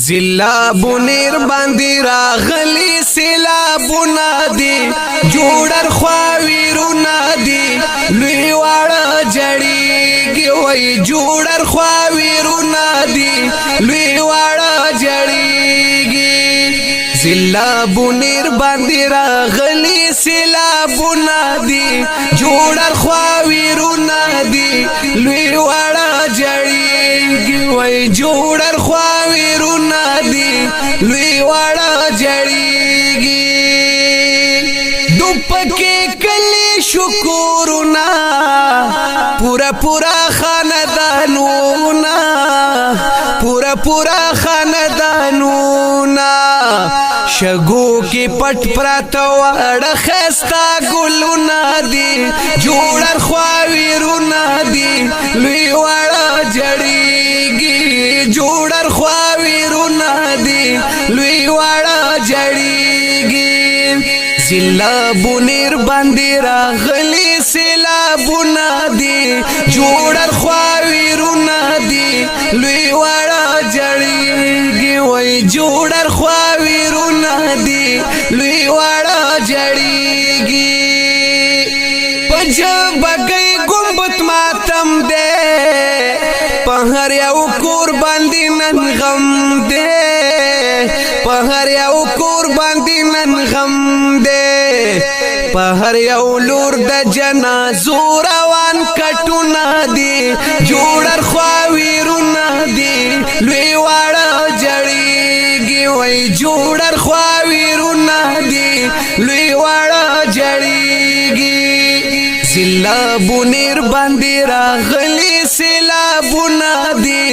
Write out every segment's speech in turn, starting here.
زلابونیر باندې راغلی سیلابونه دي جوړر خواویرونه دي لوی واړه جړیږي وای جوړر خواویرونه دي لوی واړه جړیږي زلابونیر باندې راغلی سیلابونه دي جوړر خواویرونه دي لوی واړه جړیږي وای جوړر خواویرونه دي لوی واړه جړیږي دوپکې کلی شکرونه پورا پورا خاندانونه پورا پورا خاندانونه شګو کې پټ پراته وړه خستا ګلونه دي جوړر خواویرونه دي لوی واړه جړیږي جوړر خواویرونه دي لوی واړه جړیږي زلابونیر باندې راغلی سیلابونه دي جوړر خواویرونه دي لوی واړه جړیږي وای جوړر خواویرونه دي لوی واړه جړیږي پجبګي ګمبت ماتم دے په هر یو کور باندې نن غم دے په هر یو کور باندې نن غم دے په هر یو لور د جنازو روان کټونه دي جوړر خواویرونه دي لوی واړه جړیږي وای جوړر خواویرونه دي لوی واړه جړیږي زلابونیر باندې راغلی سیلابونه دي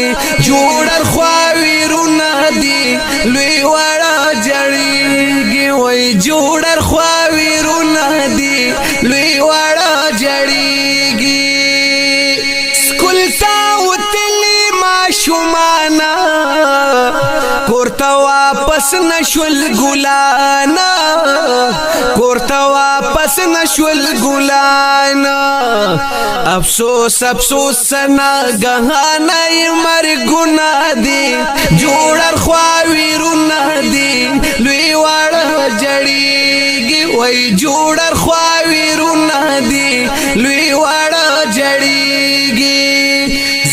جوړر خواویرونه دي لوی واړه جړیږي وای جوړر خواویرونه دي لوی واړه جړیږي سکول تا وتلی ماشومانا کورته واپس نشول ګلانا کورته واپس نشول ګلانا افسوس افسوس سنا غهانه مرګونه دي جوړر خواویرونه دي لوی واړه جړیږي وای جوړر خواویرونه دي لوی واړه جړیږي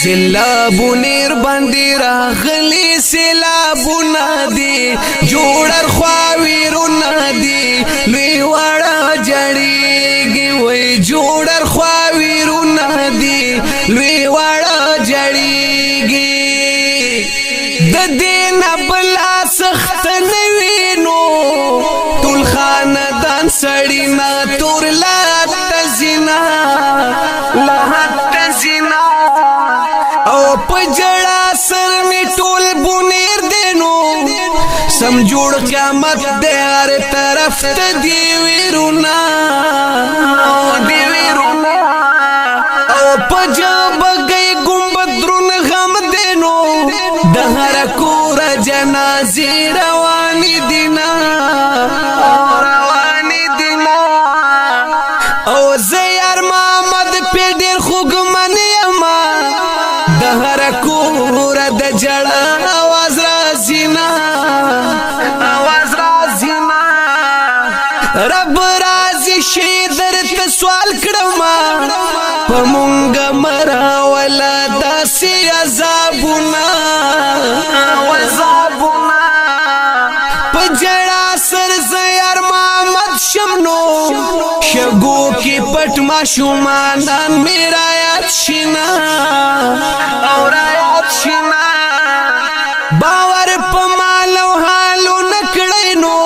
زلابونیر باندې راغلی سیلابونه دي جوړر خواویرونه دي لوی واړه جړیږي وای جوړر خواویرونه دي لوی واړه جړیږي د دین بلا سخت نوینو ټول خاندان سړی نا تور لا تزنا لا تزنا او پجړا سر می ټول بونیر دینو سم جوړ قیامت دې هر طرف ته دی ویرونا دی ویرونا او پجبګي ګمبدرون غم دینو د هر کور جنازې روان دینا روان دینا او زیار محمد په ډیر خوګمن یما د هر کور د جړه आवाज رازینا आवाज رازینا رب رازی شي درته سوال کړم په مونږ مرا ولا داسي عذابونه عذابونه په جړه سر زيار محمد شمنو شګو کې پټ ما شومان میرا یاد شینا اور یاد شینا باور په مالو حالو نکړینو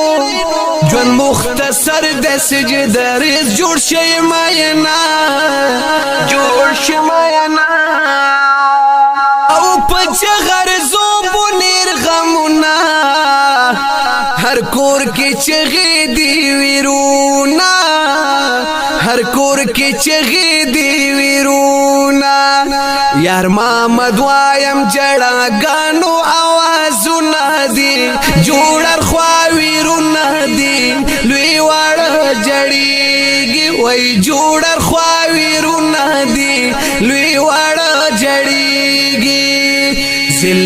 جون مختصر د سجده رز جوړ شي ماینا جوړ شي ماینا او پچغر زو بونیر غمونا هر کور کې چغې دی ویرونا هر کور کې چغې دی ویرونا یار محمد وایم جړه غانو आवाजونه دي جوړر خواویرونه دي لوی واړه جړیږي وای جوړر خواویرونه دي لوی واړه جړیږي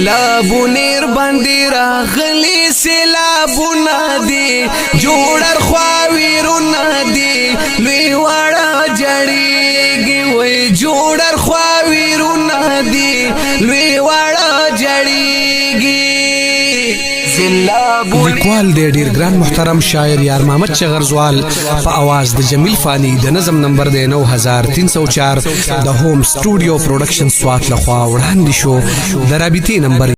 لابونیر باندې راغلی سیلابونه دي جوړر خواویرونه دي لوی واړه جړیږي وای جوړر خواویرونه دي لوی واړه جړیږي لیکوال دی ډیر ګران محترم شاعر یار محمد چغرزوال په आवाज د جمیل فانی د نظم نمبر دی 9304 د هوم سټوډیو پروډکشن سوات لخوا وړاندې شو د رابطې نمبر